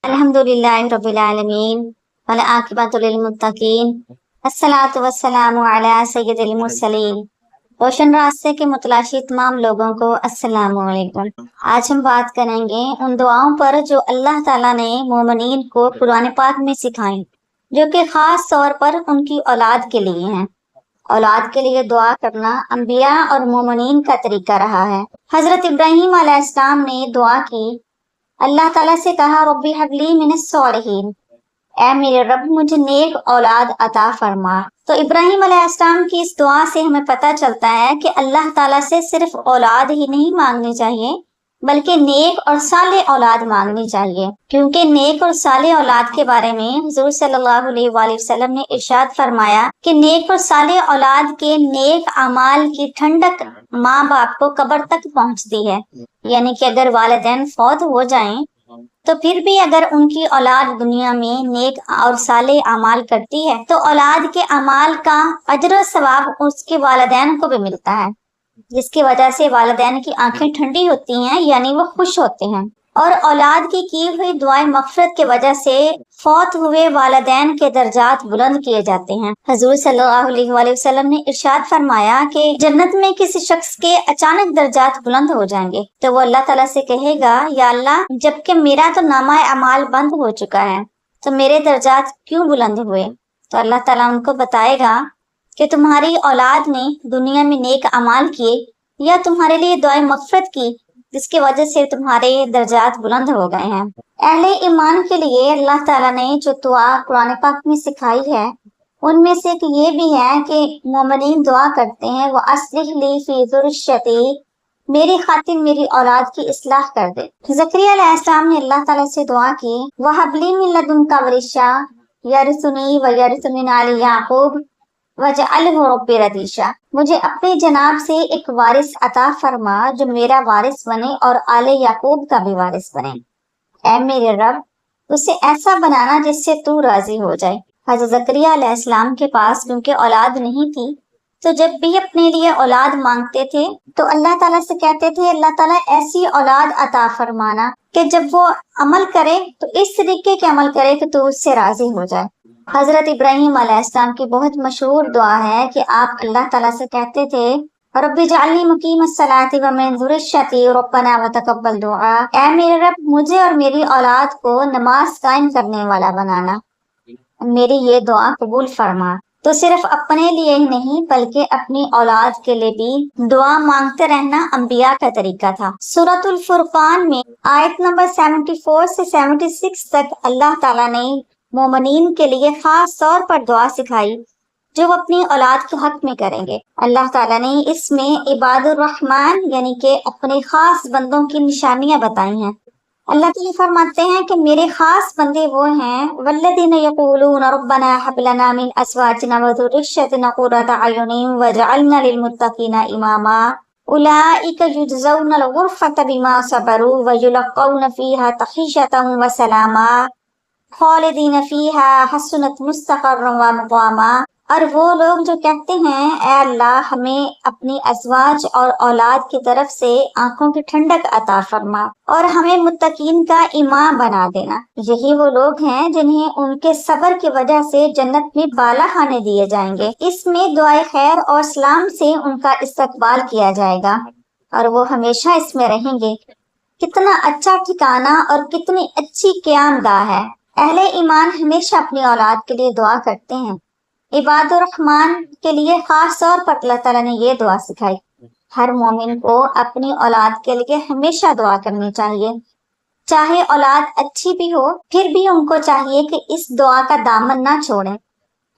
अल्हम्दुलिल्लाहि रब्बिल आलमीन वल आकिबतु लिल मुत्तकीन अस्सलातु वस्सलामु अला सय्यिदिल मुरसलीन। रोशन रास्ते के मुतलाशी तमाम लोगों को अस्सलामु अलैकुम। आज हम बात करेंगे उन दुआओं पर जो अल्लाह ताला ने मोमिनीन को कुरान पाक में सिखाई, जो कि खास तौर पर उनकी औलाद के लिए हैं। औलाद के लिए दुआ करना अंबिया और मोमिनीन का तरीका रहा है। हजरत इब्राहीम अलैहिस्सलाम ने दुआ की, अल्लाह ताला से कहा, रब्बी हबली मिनस सॉलिहीन, ऐ मेरे रब मुझे नेक औलाद अता फरमा। तो इब्राहीम अलैहिस्सलाम की इस दुआ से हमें पता चलता है कि अल्लाह ताला से सिर्फ औलाद ही नहीं मांगनी चाहिए, बल्कि नेक और साले औलाद मांगनी चाहिए, क्योंकि नेक और साले औलाद के बारे में हुजूर सल्लल्लाहु अलैहि वसल्लम ने इरशाद फरमाया कि नेक और साले औलाद के नेक अमाल की ठंडक माँ बाप को कब्र तक पहुंचती है। यानी कि अगर वालिदैन फौत हो जाएं तो फिर भी अगर उनकी औलाद दुनिया में नेक और साले अमाल करती है तो औलाद के अमाल का अजर और सवाब उसके वालिदैन को भी मिलता है, जिसकी वजह से वालिदैन की आंखें ठंडी होती हैं, यानी वो खुश होते हैं। और औलाद की हुई दुआएं मग़फ़िरत की वजह से फौत हुए वालिदैन के दर्जात बुलंद किए जाते हैं। हुज़ूर सल्लल्लाहु अलैहि वसल्लम ने इरशाद फरमाया कि जन्नत में किसी शख्स के अचानक दर्जात बुलंद हो जाएंगे तो वो अल्लाह ताला से कहेगा, या अल्लाह, जबकि मेरा तो नामा अमाल बंद हो चुका है तो मेरे दर्जात क्यों बुलंद हुए? तो अल्लाह ताला उनको बताएगा कि तुम्हारी औलाद ने दुनिया में नेक अमाल किए या तुम्हारे लिए दुआएं मग़फ़िरत की, जिसकी वजह से तुम्हारे दर्जात बुलंद हो गए हैं। अहले ईमान के लिए अल्लाह ताला ने जो दुआ कुरान पाक में सिखाई है, उनमें से एक ये भी है कि मोमिनीन दुआ करते हैं, वो अस्लिह ली फी ज़ुर्रियती, मेरी खातिर मेरी औलाद की इस्लाह कर दे। ज़करिया अलैहिस्सलाम ने अल्लाह ताला से दुआ की, वहबली मिन लदुनका वरिस्सा यरिसुनी व यरिसु मिन आलि याकूब वजअलहु रब्बी रदीशा, मुझे अपने जनाब से एक वारिस अता फरमा जो मेरा वारिस बने और आले याकूब का भी वारिस बने। ऐ मेरे रब, उसे ऐसा बनाना जिससे तू राजी हो जाए। हज़रत ज़करिया अलैहिस्सलाम के पास क्योंकि औलाद नहीं थी, तो जब भी अपने लिए औलाद मांगते थे तो अल्लाह ताला से कहते थे, अल्लाह ताला ऐसी औलाद अता फरमाना कि जब वो अमल करे तो इस तरीके के अमल करे कि तू उससे राजी हो जाए। हजरत इब्राहीम अलैहिस्सलाम की बहुत मशहूर दुआ है कि आप अल्लाह ताला से कहते थे, रब्बी जअलनी मुकीमस्सलाति व मिन ज़ुर्रियती रब्बना व तक़ब्बल दुआ, ऐ मेरे रब, मुझे और मेरी औलाद को नमाज कायम करने वाला बनाना, मेरी ये दुआ कबूल फरमा। तो सिर्फ अपने लिए ही नहीं बल्कि अपनी औलाद के लिए भी दुआ मांगते रहना अंबिया का तरीका था। सूरतुल फुरकान में आयत नंबर 74 से 76 तक अल्लाह ताला ने मोमिनीन के लिए खास तौर पर दुआ सिखाई जो वो अपनी औलाद के हक में करेंगे। अल्लाह ताला ने इसमें इबादुर रहमान यानी कि अपने खास बंदों की निशानियां बताई हैं। अल्लाह ताला फरमाते हैं कि मेरे खास बंदे वो हैं, वल्लज़ीना यक़ूलूना रब्बना हब लना मिन अज़वाजिना व ज़ुर्रिय्यतिना क़ुर्रता अयुनिन वजअलना लिलमुत्तक़ीना इमामा, उलाइका युजज़ौनल ग़ुरफ़ता बिमा सबरू व युलक़ौना फ़ीहा तहिय्यतन व सलामा खालिदीन फ़ीहा हसनत मुस्तक़र्रन व मुक़ामा। और वो लोग जो कहते हैं, ऐ अल्लाह, हमें अपनी अज़वाज और औलाद की तरफ से आंखों की ठंडक अता फरमा और हमें मुत्तकीन का इमाम बना देना। यही वो लोग हैं जिन्हें उनके सब्र की वजह से जन्नत में बाला खाने दिए जाएंगे। इसमें दुआए खैर और सलाम से उनका इस्तकबाल किया जाएगा और वो हमेशा इसमें रहेंगे। कितना अच्छा ठिकाना और कितनी अच्छी क़यामगाह है। अहले ईमान हमेशा अपनी औलाद के लिए दुआ करते हैं। इबादुर रहमान के लिए खास तौर पर अल्लाह ताला ने ये दुआ सिखाई। हर मोमिन को अपनी औलाद के लिए हमेशा दुआ करनी चाहिए, चाहे औलाद अच्छी भी हो, फिर भी उनको चाहिए कि इस दुआ का दामन ना छोड़ें।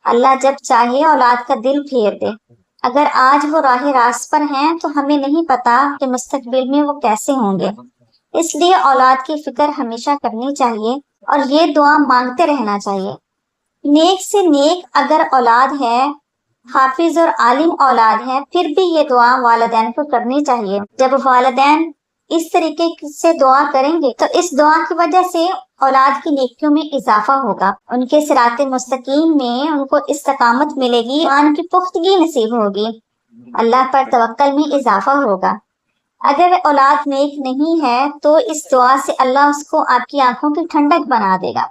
अल्लाह जब चाहे औलाद का दिल फेर दे। अगर आज वो राह रास्त पर हैं तो हमें नहीं पता कि मुस्तकबिल में वो कैसे होंगे, इसलिए औलाद की फिक्र हमेशा करनी चाहिए और ये दुआ मांगते रहना चाहिए। नेक से नेक अगर औलाद है, हाफिज और आलिम औलाद है, फिर भी ये दुआ वालिदैन को करनी चाहिए। जब वालिदैन इस तरीके से दुआ करेंगे तो इस दुआ की वजह से औलाद की नेकियों में इजाफा होगा, उनके सिराते मुस्तकीम में उनको इस्तकामत मिलेगी, ईमान की पुख्तगी नसीब होगी, अल्लाह पर तवक्कल में इजाफा होगा। اگر اولاد نیک نہیں ہے تو اس دعا سے اللہ اس کو آپ کی آنکھوں کی ٹھنڈک بنا دے گا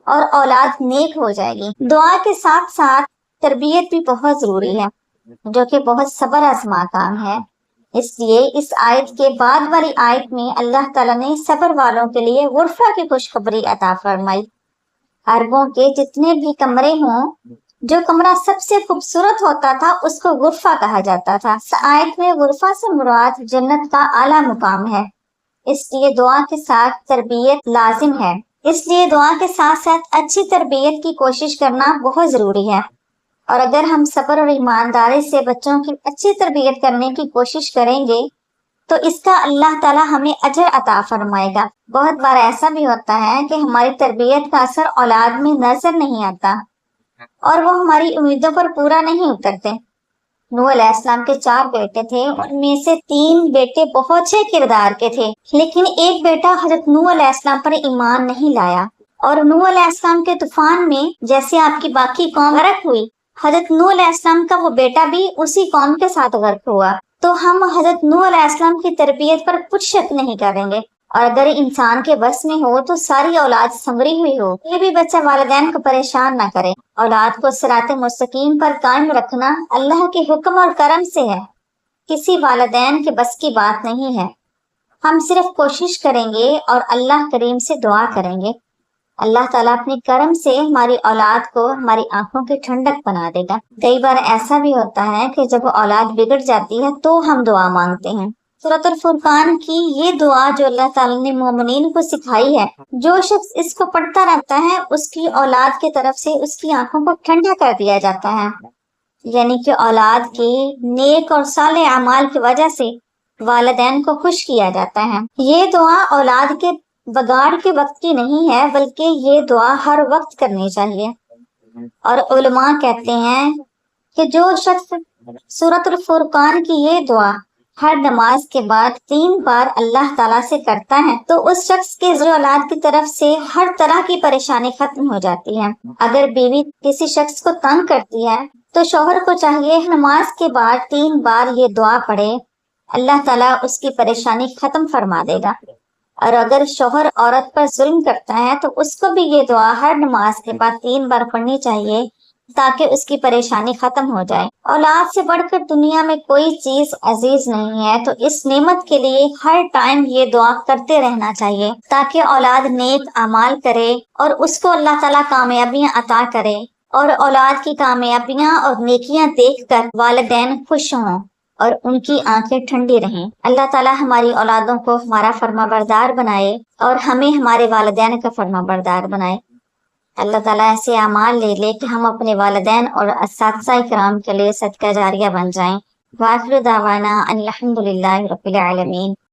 اور اولاد نیک ہو جائے گی۔ دعا کے ساتھ ساتھ تربیت بھی بہت ضروری ہے، جو کہ بہت صبر آزما کام ہے۔ اس لیے اس آیت کے بعد والی آیت میں اللہ تعالیٰ نے صبر والوں کے لیے غرفہ کی خوشخبری عطا فرمائی۔ عربوں کے جتنے بھی کمرے ہوں، جو کمرہ سب سے خوبصورت ہوتا تھا اس کو غرفہ کہا جاتا تھا۔ اس آیت میں غرفہ سے مراد جنت کا اعلیٰ مقام ہے، اس لیے دعا کے ساتھ تربیت لازم ہے۔ اس لیے دعا کے ساتھ ساتھ اچھی تربیت کی کوشش کرنا بہت ضروری ہے، اور اگر ہم صبر اور ایمانداری سے بچوں کی اچھی تربیت کرنے کی کوشش کریں گے تو اس کا اللہ تعالیٰ ہمیں اجر عطا فرمائے گا۔ بہت بار ایسا بھی ہوتا ہے کہ ہماری تربیت کا اثر اولاد میں نظر نہیں آتا اور وہ ہماری امیدوں پر پورا نہیں اترتے۔ نوح علیہ السلام کے 4 بیٹے تھے، ان میں سے 3 بیٹے بہت اچھے کردار کے تھے، لیکن ایک بیٹا حضرت نوح علیہ السلام پر ایمان نہیں لایا، اور نوح علیہ السلام کے طوفان میں جیسے آپ کی باقی قوم غرق ہوئی، حضرت نوح علیہ السلام کا وہ بیٹا بھی اسی قوم کے ساتھ غرق ہوا۔ تو ہم حضرت نوح علیہ السلام کی تربیت پر کچھ شک نہیں کریں گے، اور اگر انسان کے بس میں ہو تو ساری اولاد سنوری ہوئی ہو۔ یہ بھی بچہ والدین کو پریشان نہ کرے۔ اولاد کو صراط مستقیم پر قائم رکھنا اللہ کے حکم اور کرم سے ہے، کسی والدین کے بس کی بات نہیں ہے۔ ہم صرف کوشش کریں گے اور اللہ کریم سے دعا کریں گے، اللہ تعالیٰ اپنے کرم سے ہماری اولاد کو ہماری آنکھوں کی ٹھنڈک بنا دے گا۔ کئی بار ایسا بھی ہوتا ہے کہ جب اولاد بگڑ جاتی ہے تو ہم دعا مانگتے ہیں۔ سورۃ الفرقان کی یہ دعا جو اللہ تعالیٰ نے مومنین کو سکھائی ہے، جو شخص اس کو پڑھتا رہتا ہے اس کی اولاد کی طرف سے اس کی آنکھوں کو ٹھنڈا کر دیا جاتا ہے، یعنی کہ اولاد کے نیک اور صالح اعمال کی وجہ سے والدین کو خوش کیا جاتا ہے۔ یہ دعا اولاد کے بگاڑ کے وقت کی نہیں ہے، بلکہ یہ دعا ہر وقت کرنی چاہیے۔ اور علماء کہتے ہیں کہ جو شخص سورۃ الفرقان کی یہ دعا ہر نماز کے بعد 3 بار اللہ تعالیٰ سے کرتا ہے تو اس شخص کے ذریعے اولاد کی طرف سے ہر طرح کی پریشانی ختم ہو جاتی ہے۔ اگر بیوی کسی شخص کو تنگ کرتی ہے تو شوہر کو چاہیے نماز کے بعد 3 بار یہ دعا پڑھے، اللہ تعالیٰ اس کی پریشانی ختم فرما دے گا۔ اور اگر شوہر عورت پر ظلم کرتا ہے تو اس کو بھی یہ دعا ہر نماز کے بعد 3 بار پڑھنی چاہیے تاکہ اس کی پریشانی ختم ہو جائے۔ اولاد سے بڑھ کر دنیا میں کوئی چیز عزیز نہیں ہے، تو اس نعمت کے لیے ہر ٹائم یہ دعا کرتے رہنا چاہیے تاکہ اولاد نیک اعمال کرے اور اس کو اللہ تعالیٰ کامیابیاں عطا کرے، اور اولاد کی کامیابیاں اور نیکیاں دیکھ کر والدین خوش ہوں اور ان کی آنکھیں ٹھنڈی رہیں۔ اللہ تعالیٰ ہماری اولادوں کو ہمارا فرما بردار بنائے اور ہمیں ہمارے والدین کا فرما بردار بنائے۔ اللہ تعالیٰ ایسے اعمال لے کہ ہم اپنے والدین اور اساتذہ کرام کے لیے صدقہ جاریہ بن جائیں۔ وآخر دعوانا ان الحمد للہ رب العالمین۔